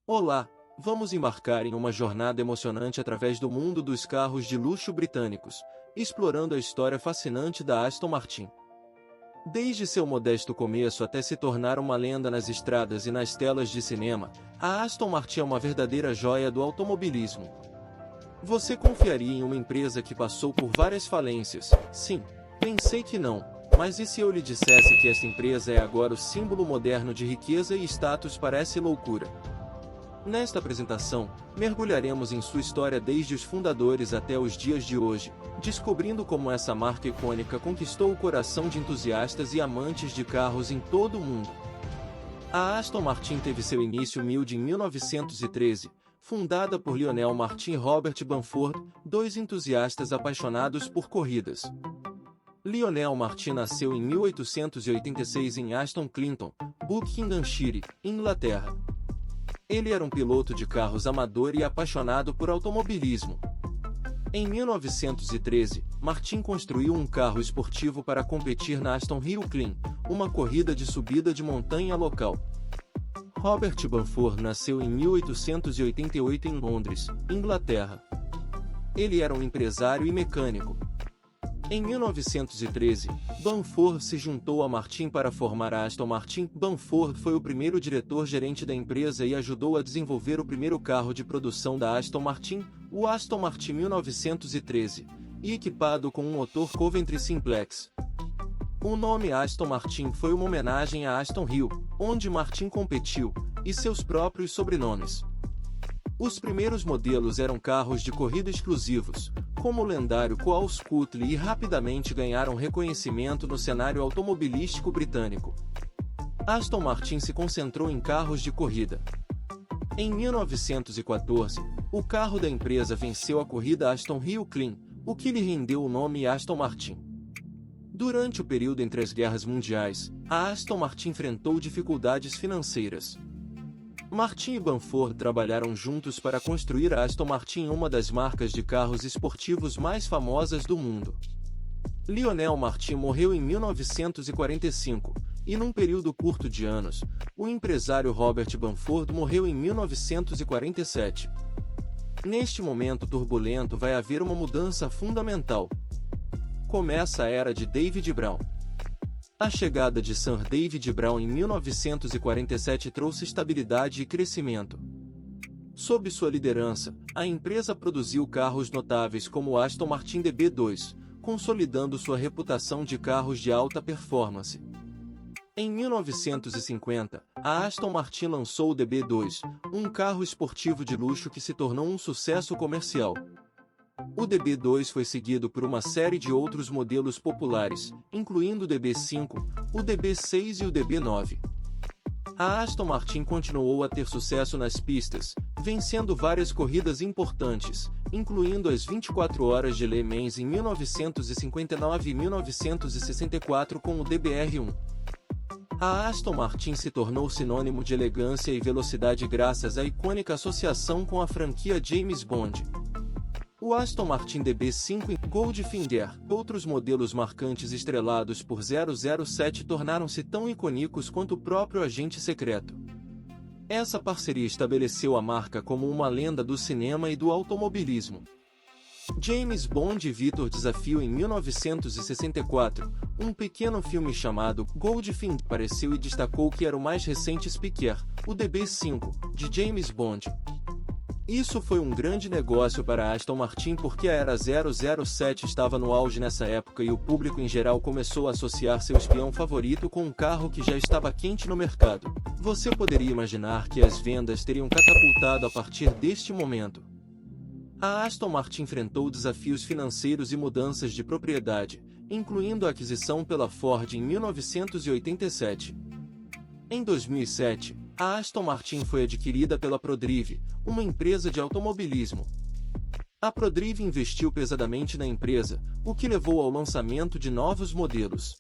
Olá, vamos embarcar em uma jornada emocionante através do mundo dos carros de luxo britânicos, explorando a história fascinante da Aston Martin. Desde seu modesto começo até se tornar uma lenda nas estradas e nas telas de cinema, a Aston Martin é uma verdadeira joia do automobilismo. Você confiaria em uma empresa que passou por várias falências? Sim, pensei que não, mas e se eu lhe dissesse que esta empresa é agora o símbolo moderno de riqueza e status? Parece loucura. Nesta apresentação, mergulharemos em sua história desde os fundadores até os dias de hoje, descobrindo como essa marca icônica conquistou o coração de entusiastas e amantes de carros em todo o mundo. A Aston Martin teve seu início humilde em 1913, fundada por Lionel Martin e Robert Bamford, dois entusiastas apaixonados por corridas. Lionel Martin nasceu em 1886 em Aston Clinton, Buckinghamshire, Inglaterra. Ele era um piloto de carros amador e apaixonado por automobilismo. Em 1913, Martin construiu um carro esportivo para competir na Aston Hill Climb, uma corrida de subida de montanha local. Robert Bamford nasceu em 1888 em Londres, Inglaterra. Ele era um empresário e mecânico. Em 1913, Bamford se juntou a Martin para formar a Aston Martin. Bamford foi o primeiro diretor-gerente da empresa e ajudou a desenvolver o primeiro carro de produção da Aston Martin, o Aston Martin 1913, e equipado com um motor Coventry Simplex. O nome Aston Martin foi uma homenagem a Aston Hill, onde Martin competiu, e seus próprios sobrenomes. Os primeiros modelos eram carros de corrida exclusivos, como o lendário Coles Cutlass, e rapidamente ganharam reconhecimento no cenário automobilístico britânico. Aston Martin se concentrou em carros de corrida. Em 1914, o carro da empresa venceu a corrida Aston Hill Climb, o que lhe rendeu o nome Aston Martin. Durante o período entre as guerras mundiais, a Aston Martin enfrentou dificuldades financeiras. Martin e Bamford trabalharam juntos para construir a Aston Martin, uma das marcas de carros esportivos mais famosas do mundo. Lionel Martin morreu em 1945, e num período curto de anos, o empresário Robert Bamford morreu em 1947. Neste momento turbulento vai haver uma mudança fundamental. Começa a era de David Brown. A chegada de Sir David Brown em 1947 trouxe estabilidade e crescimento. Sob sua liderança, a empresa produziu carros notáveis como o Aston Martin DB2, consolidando sua reputação de carros de alta performance. Em 1950, a Aston Martin lançou o DB2, um carro esportivo de luxo que se tornou um sucesso comercial. O DB2 foi seguido por uma série de outros modelos populares, incluindo o DB5, o DB6 e o DB9. A Aston Martin continuou a ter sucesso nas pistas, vencendo várias corridas importantes, incluindo as 24 Horas de Le Mans em 1959 e 1964 com o DBR1. A Aston Martin se tornou sinônimo de elegância e velocidade graças à icônica associação com a franquia James Bond. O Aston Martin DB5 e Goldfinger, outros modelos marcantes estrelados por 007, tornaram-se tão icônicos quanto o próprio agente secreto. Essa parceria estabeleceu a marca como uma lenda do cinema e do automobilismo. James Bond e Victor Desafio em 1964, um pequeno filme chamado Goldfinger apareceu e destacou que era o mais recente Spitfire, o DB5, de James Bond. Isso foi um grande negócio para a Aston Martin porque a era 007 estava no auge nessa época e o público em geral começou a associar seu espião favorito com um carro que já estava quente no mercado. Você poderia imaginar que as vendas teriam catapultado a partir deste momento. A Aston Martin enfrentou desafios financeiros e mudanças de propriedade, incluindo a aquisição pela Ford em 1987. Em 2007, a Aston Martin foi adquirida pela Prodrive, uma empresa de automobilismo. A Prodrive investiu pesadamente na empresa, o que levou ao lançamento de novos modelos.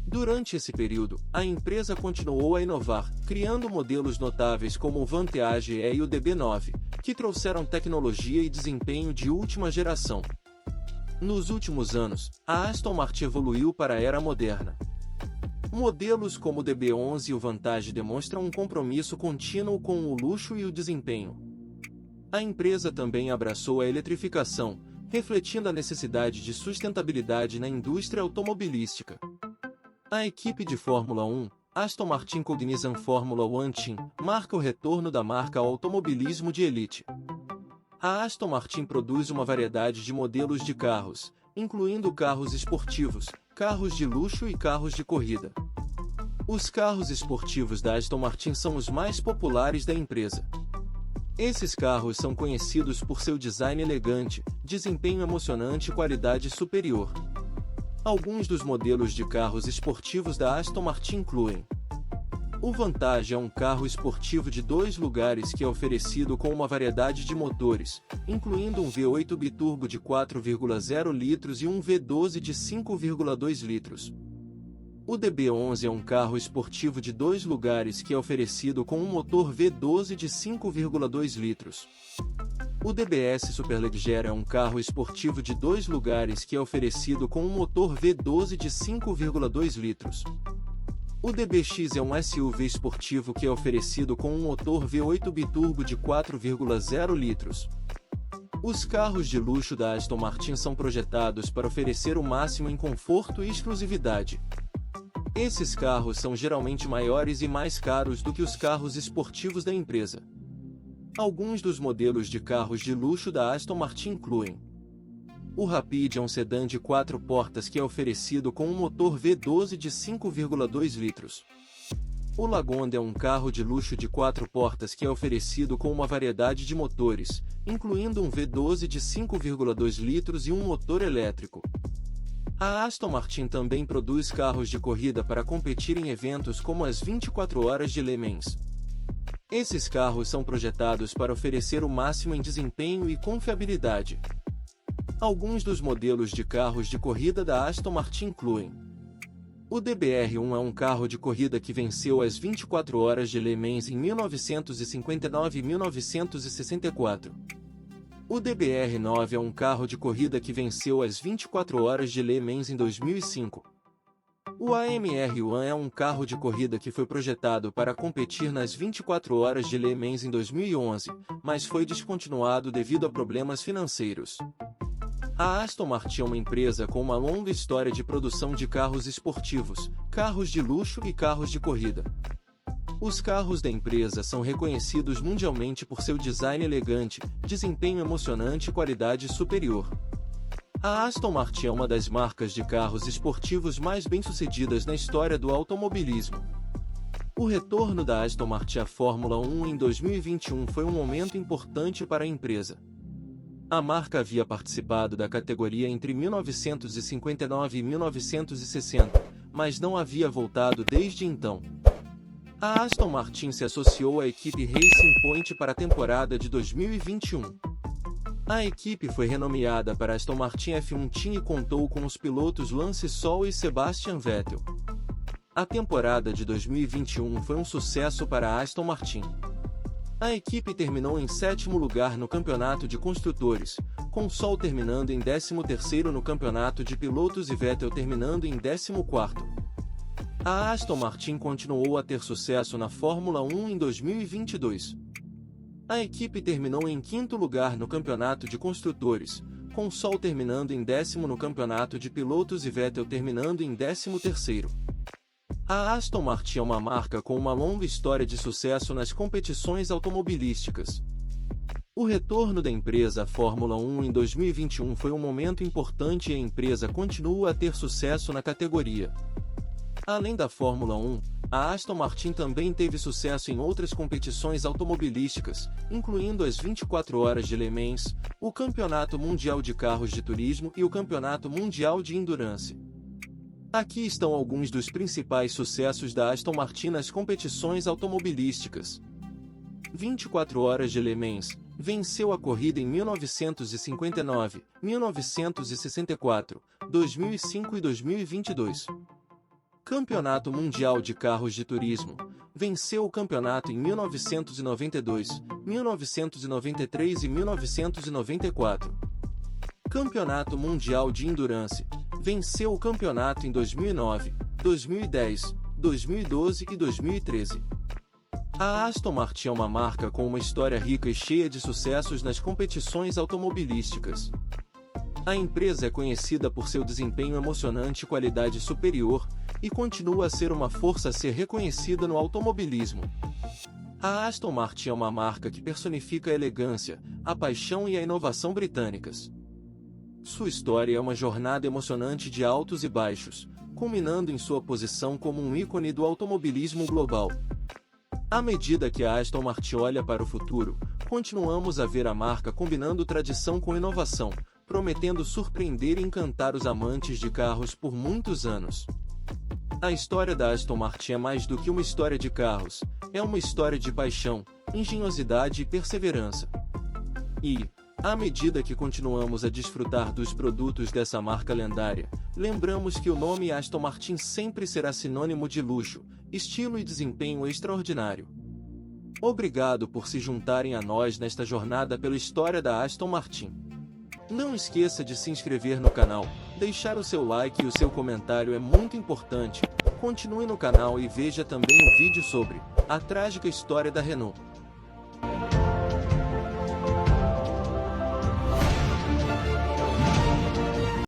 Durante esse período, a empresa continuou a inovar, criando modelos notáveis como o Vantage E e o DB9, que trouxeram tecnologia e desempenho de última geração. Nos últimos anos, a Aston Martin evoluiu para a era moderna. Modelos como o DB11 e o Vantage demonstram um compromisso contínuo com o luxo e o desempenho. A empresa também abraçou a eletrificação, refletindo a necessidade de sustentabilidade na indústria automobilística. A equipe de Fórmula 1, Aston Martin Cognizant Formula One Team, marca o retorno da marca ao automobilismo de elite. A Aston Martin produz uma variedade de modelos de carros, incluindo carros esportivos, carros de luxo e carros de corrida. Os carros esportivos da Aston Martin são os mais populares da empresa. Esses carros são conhecidos por seu design elegante, desempenho emocionante e qualidade superior. Alguns dos modelos de carros esportivos da Aston Martin incluem: o Vantage é um carro esportivo de 2 lugares que é oferecido com uma variedade de motores, incluindo um V8 biturbo de 4,0 litros e um V12 de 5,2 litros. O DB11 é um carro esportivo de 2 lugares que é oferecido com um motor V12 de 5,2 litros. O DBS Superleggera é um carro esportivo de 2 lugares que é oferecido com um motor V12 de 5,2 litros. O DBX é um SUV esportivo que é oferecido com um motor V8 biturbo de 4,0 litros. Os carros de luxo da Aston Martin são projetados para oferecer o máximo em conforto e exclusividade. Esses carros são geralmente maiores e mais caros do que os carros esportivos da empresa. Alguns dos modelos de carros de luxo da Aston Martin incluem: o Rapide é um sedã de 4 portas que é oferecido com um motor V12 de 5,2 litros. O Lagonda é um carro de luxo de 4 portas que é oferecido com uma variedade de motores, incluindo um V12 de 5,2 litros e um motor elétrico. A Aston Martin também produz carros de corrida para competir em eventos como as 24 Horas de Le Mans. Esses carros são projetados para oferecer o máximo em desempenho e confiabilidade. Alguns dos modelos de carros de corrida da Aston Martin incluem: o DBR1 é um carro de corrida que venceu as 24 Horas de Le Mans em 1959 e 1964. O DBR9 é um carro de corrida que venceu as 24 Horas de Le Mans em 2005. O AMR1 é um carro de corrida que foi projetado para competir nas 24 Horas de Le Mans em 2011, mas foi descontinuado devido a problemas financeiros. A Aston Martin é uma empresa com uma longa história de produção de carros esportivos, carros de luxo e carros de corrida. Os carros da empresa são reconhecidos mundialmente por seu design elegante, desempenho emocionante e qualidade superior. A Aston Martin é uma das marcas de carros esportivos mais bem-sucedidas na história do automobilismo. O retorno da Aston Martin à Fórmula 1 em 2021 foi um momento importante para a empresa. A marca havia participado da categoria entre 1959 e 1960, mas não havia voltado desde então. A Aston Martin se associou à equipe Racing Point para a temporada de 2021. A equipe foi renomeada para Aston Martin F1 Team e contou com os pilotos Lance Stroll e Sebastian Vettel. A temporada de 2021 foi um sucesso para a Aston Martin. A equipe terminou em 7º lugar no campeonato de construtores, com Stroll terminando em 13º no campeonato de pilotos e Vettel terminando em 14º. A Aston Martin continuou a ter sucesso na Fórmula 1 em 2022. A equipe terminou em 5º lugar no campeonato de construtores, com Stroll terminando em 10º no campeonato de pilotos e Vettel terminando em 13º. A Aston Martin é uma marca com uma longa história de sucesso nas competições automobilísticas. O retorno da empresa à Fórmula 1 em 2021 foi um momento importante e a empresa continua a ter sucesso na categoria. Além da Fórmula 1, a Aston Martin também teve sucesso em outras competições automobilísticas, incluindo as 24 Horas de Le Mans, o Campeonato Mundial de Carros de Turismo e o Campeonato Mundial de Endurance. Aqui estão alguns dos principais sucessos da Aston Martin nas competições automobilísticas. 24 Horas de Le Mans, venceu a corrida em 1959, 1964, 2005 e 2022. Campeonato Mundial de Carros de Turismo, venceu o campeonato em 1992, 1993 e 1994. Campeonato Mundial de Endurance, venceu o campeonato em 2009, 2010, 2012 e 2013. A Aston Martin é uma marca com uma história rica e cheia de sucessos nas competições automobilísticas. A empresa é conhecida por seu desempenho emocionante e qualidade superior, e continua a ser uma força a ser reconhecida no automobilismo. A Aston Martin é uma marca que personifica a elegância, a paixão e a inovação britânicas. Sua história é uma jornada emocionante de altos e baixos, culminando em sua posição como um ícone do automobilismo global. À medida que a Aston Martin olha para o futuro, continuamos a ver a marca combinando tradição com inovação, prometendo surpreender e encantar os amantes de carros por muitos anos. A história da Aston Martin é mais do que uma história de carros, é uma história de paixão, engenhosidade e perseverança. E, à medida que continuamos a desfrutar dos produtos dessa marca lendária, lembramos que o nome Aston Martin sempre será sinônimo de luxo, estilo e desempenho extraordinário. Obrigado por se juntarem a nós nesta jornada pela história da Aston Martin. Não esqueça de se inscrever no canal, deixar o seu like e o seu comentário é muito importante. Continue no canal e veja também o vídeo sobre a trágica história da Renault.